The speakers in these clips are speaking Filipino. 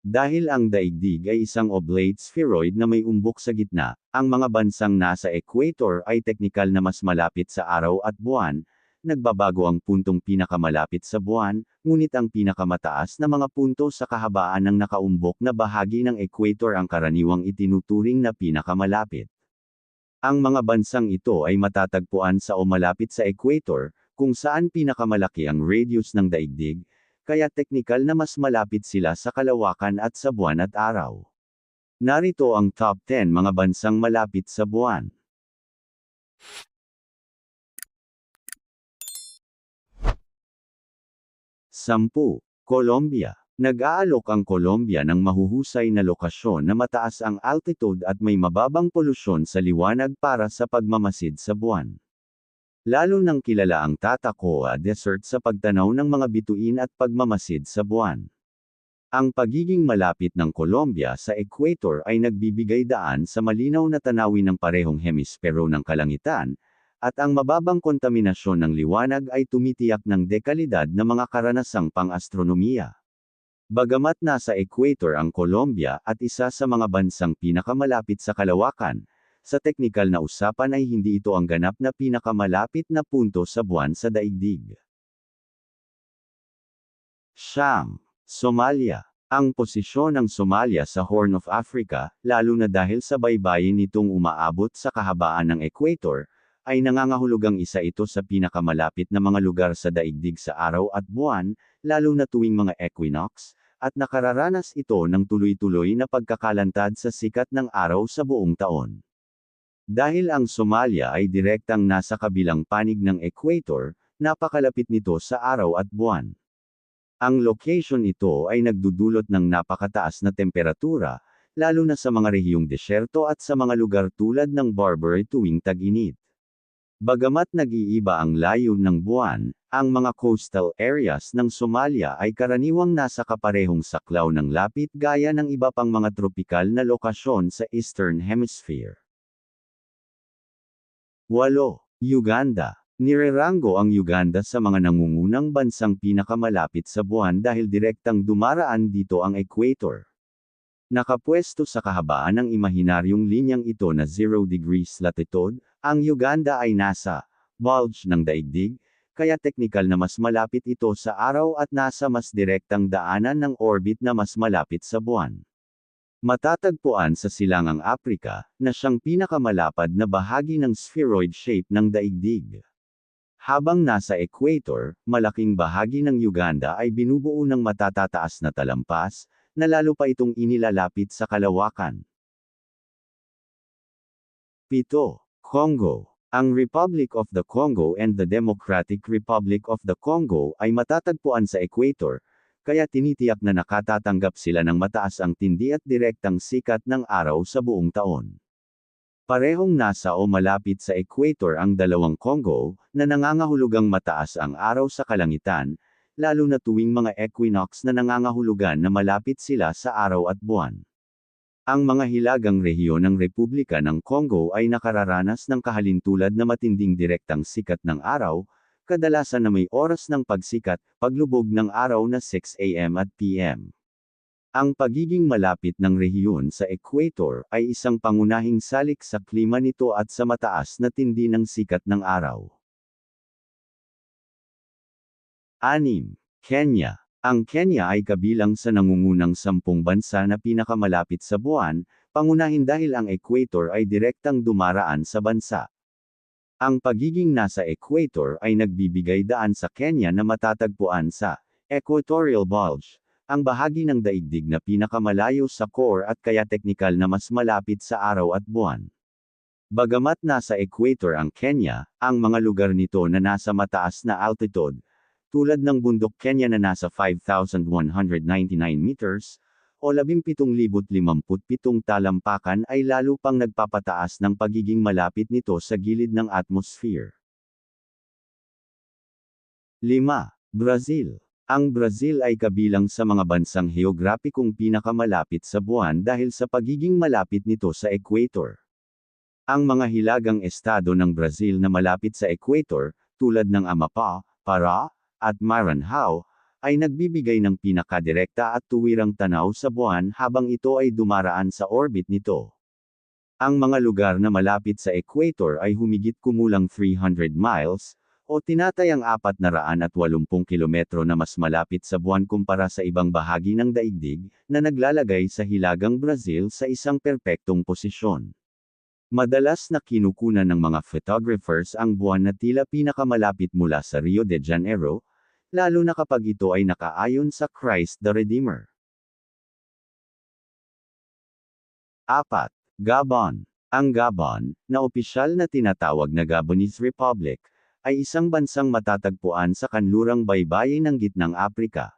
Dahil ang daigdig ay isang oblate spheroid na may umbok sa gitna, ang mga bansang nasa equator ay teknikal na mas malapit sa araw at buwan. Nagbabago ang puntong pinakamalapit sa buwan, ngunit ang pinakamataas na mga punto sa kahabaan ng nakaumbok na bahagi ng equator ang karaniwang itinuturing na pinakamalapit. Ang mga bansang ito ay matatagpuan sa o malapit sa equator, kung saan pinakamalaki ang radius ng daigdig, kaya teknikal na mas malapit sila sa kalawakan at sa buwan at araw. Narito ang top 10 mga bansang malapit sa buwan. 10. Colombia. Nag-aalok ang Colombia ng mahuhusay na lokasyon na mataas ang altitude at may mababang polusyon sa liwanag para sa pagmamasid sa buwan. Lalo nang kilala ang Tatacoa Desert sa pagtanaw ng mga bituin at pagmamasid sa buwan. Ang pagiging malapit ng Colombia sa equator ay nagbibigay daan sa malinaw na tanawin ng parehong hemispero ng kalangitan, at ang mababang kontaminasyon ng liwanag ay tumitiyak ng dekalidad na mga karanasang pang-astronomiya. Bagamat nasa equator ang Colombia at isa sa mga bansang pinakamalapit sa kalawakan, sa teknikal na usapan ay hindi ito ang ganap na pinakamalapit na punto sa buwan sa daigdig. Somalia. Ang posisyon ng Somalia sa Horn of Africa, lalo na dahil sa baybayin nitong umaabot sa kahabaan ng equator, ay nangangahulugang isa ito sa pinakamalapit na mga lugar sa daigdig sa araw at buwan, lalo na tuwing mga equinox, at nakararanas ito ng tuloy-tuloy na pagkakalantad sa sikat ng araw sa buong taon. Dahil ang Somalia ay direktang nasa kabilang panig ng equator, napakalapit nito sa araw at buwan. Ang location ito ay nagdudulot ng napakataas na temperatura, lalo na sa mga rehiyong desyerto at sa mga lugar tulad ng Barbary tuwing tag-init. Bagamat nag-iiba ang layo ng buwan, ang mga coastal areas ng Somalia ay karaniwang nasa kaparehong saklaw ng lapit gaya ng iba pang mga tropikal na lokasyon sa Eastern Hemisphere. 8. Uganda. Nireranggo ang Uganda sa mga nangungunang bansang pinakamalapit sa buwan dahil direktang dumaraan dito ang equator. Nakapwesto sa kahabaan ng imahinaryong linyang ito na 0 degrees latitude, ang Uganda ay nasa bulge ng daigdig, kaya teknikal na mas malapit ito sa araw at nasa mas direktang daanan ng orbit na mas malapit sa buwan. Matatagpuan sa Silangang Aprika, na siyang pinakamalapad na bahagi ng spheroid shape ng daigdig. Habang nasa equator, malaking bahagi ng Uganda ay binubuo ng matatataas na talampas, na lalo pa itong inilalapit sa kalawakan. 7. Congo. Ang Republic of the Congo and the Democratic Republic of the Congo ay matatagpuan sa equator, kaya tinitiyak na nakatatanggap sila ng mataas ang tindi at direktang sikat ng araw sa buong taon. Parehong nasa o malapit sa equator ang dalawang Congo, na nangangahulugang mataas ang araw sa kalangitan, lalo na tuwing mga equinox na nangangahulugan na malapit sila sa araw at buwan. Ang mga hilagang rehiyon ng Republika ng Congo ay nakararanas ng kahalintulad na matinding direktang sikat ng araw, kadalasan na may oras ng pagsikat, paglubog ng araw na 6 AM at PM. Ang pagiging malapit ng rehiyon sa equator ay isang pangunahing salik sa klima nito at sa mataas na tindi ng sikat ng araw. 6. Kenya. Ang Kenya ay kabilang sa nangungunang 10 bansa na pinakamalapit sa buwan, pangunahin dahil ang equator ay direktang dumaraan sa bansa. Ang pagiging nasa equator ay nagbibigay daan sa Kenya na matatagpuan sa Equatorial Bulge, ang bahagi ng daigdig na pinakamalayo sa core at kaya teknikal na mas malapit sa araw at buwan. Bagamat nasa equator ang Kenya, ang mga lugar nito na nasa mataas na altitude, tulad ng bundok Kenya na nasa 5,199 meters, o 17,057 talampakan ay lalo pang nagpapataas ng pagiging malapit nito sa gilid ng atmosphere. 5. Brazil. Ang Brazil ay kabilang sa mga bansang heograpikong pinakamalapit sa buwan dahil sa pagiging malapit nito sa equator. Ang mga hilagang estado ng Brazil na malapit sa equator, tulad ng Amapá, Pará, at Maranhão, ay nagbibigay ng pinakadirekta at tuwirang tanaw sa buwan habang ito ay dumaraan sa orbit nito. Ang mga lugar na malapit sa equator ay humigit kumulang 300 miles, o tinatayang 480 kilometro na mas malapit sa buwan kumpara sa ibang bahagi ng daigdig, na naglalagay sa hilagang Brazil sa isang perpektong posisyon. Madalas na kinukunan ng mga photographers ang buwan na tila pinakamalapit mula sa Rio de Janeiro, lalo na kapag ito ay nakaayon sa Christ the Redeemer. 4. Gabon. Ang Gabon, na opisyal na tinatawag na Gabonese Republic, ay isang bansang matatagpuan sa kanlurang baybayin ng gitnang Aprika.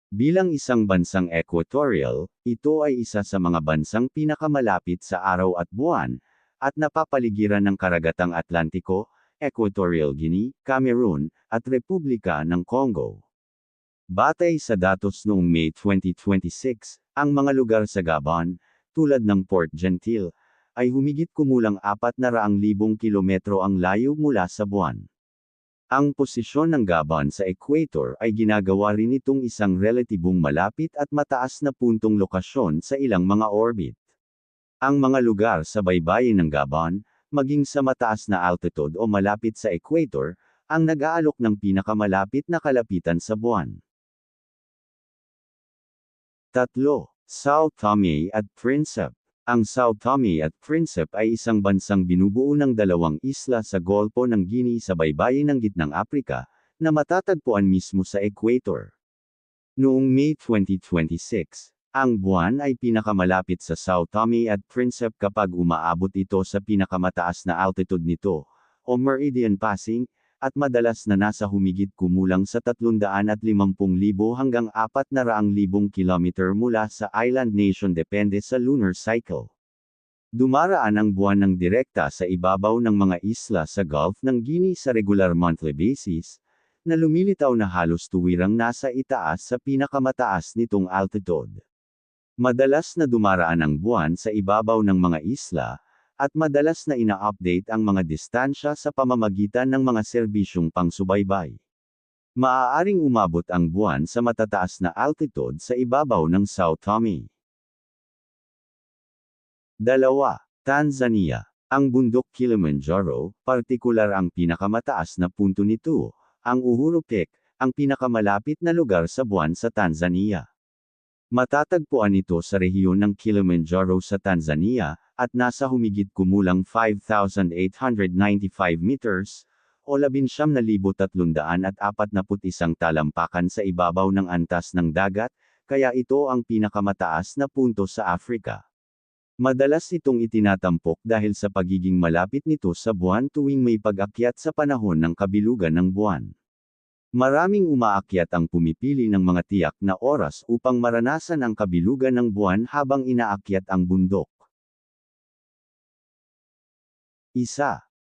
Bilang isang bansang equatorial, ito ay isa sa mga bansang pinakamalapit sa araw at buwan, at napapaligiran ng karagatang Atlantiko, Equatorial Guinea, Cameroon, at Republika ng Congo. Batay sa datos noong May 2026, ang mga lugar sa Gabon, tulad ng Port Gentil, ay humigit kumulang 400,000 kilometro ang layo mula sa buwan. Ang posisyon ng Gabon sa equator ay ginagawa rin itong isang relatibong malapit at mataas na puntong lokasyon sa ilang mga orbit. Ang mga lugar sa baybayin ng Gabon, maging sa mataas na altitude o malapit sa equator, ang nag-aalok ng pinakamalapit na kalapitan sa buwan. 3. Sao Tome at Principe. Ang Sao Tome at Principe ay isang bansang binubuo ng dalawang isla sa Golpo ng Guinea sa baybayin ng gitnang Aprika, na matatagpuan mismo sa equator. Noong May 2026, ang buwan ay pinakamalapit sa Sao Tome at Principe kapag umaabot ito sa pinakamataas na altitude nito, o meridian passing, at madalas na nasa humigit kumulang sa 350,000 hanggang 400,000 kilometer mula sa island nation depende sa lunar cycle. Dumaraan ang buwan ng direkta sa ibabaw ng mga isla sa Gulf ng Guinea sa regular monthly basis, na lumilitaw na halos tuwirang nasa itaas sa pinakamataas nitong altitude. Madalas na dumaraan ang buwan sa ibabaw ng mga isla, at madalas na ina-update ang mga distansya sa pamamagitan ng mga serbisyong pangsubaybay. Maaaring umabot ang buwan sa matataas na altitude sa ibabaw ng Sao Tome. 2. Tanzania. Ang bundok Kilimanjaro, partikular ang pinakamataas na punto nito, ang Uhuru Peak, ang pinakamalapit na lugar sa buwan sa Tanzania. Matatagpuan ito sa rehiyon ng Kilimanjaro sa Tanzania, at nasa humigit kumulang 5,895 meters, o 19,341 talampakan sa ibabaw ng antas ng dagat, kaya ito ang pinakamataas na punto sa Afrika. Madalas itong itinatampok dahil sa pagiging malapit nito sa buwan tuwing may pag-akyat sa panahon ng kabilugan ng buwan. Maraming umaakyat ang pumipili ng mga tiyak na oras upang maranasan ang kabilugan ng buwan habang inaakyat ang bundok. 1.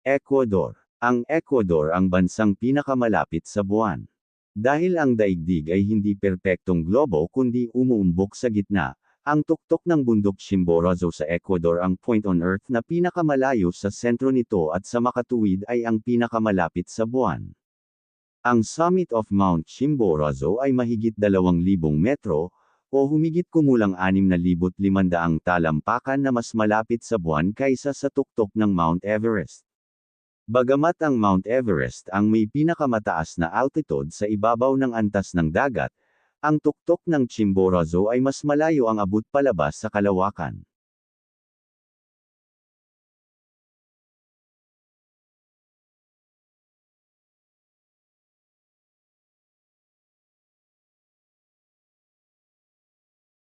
Ecuador. Ang Ecuador ang bansang pinakamalapit sa buwan. Dahil ang daigdig ay hindi perpektong globo kundi umuumbok sa gitna, ang tuktok ng bundok Chimborazo sa Ecuador ang point on Earth na pinakamalayo sa sentro nito at sa makatuwid ay ang pinakamalapit sa buwan. Ang summit of Mount Chimborazo ay mahigit 2,000 metro, o humigit kumulang 6,500 talampakan na mas malapit sa buwan kaysa sa tuktok ng Mount Everest. Bagamat ang Mount Everest ang may pinakamataas na altitude sa ibabaw ng antas ng dagat, ang tuktok ng Chimborazo ay mas malayo ang abot palabas sa kalawakan.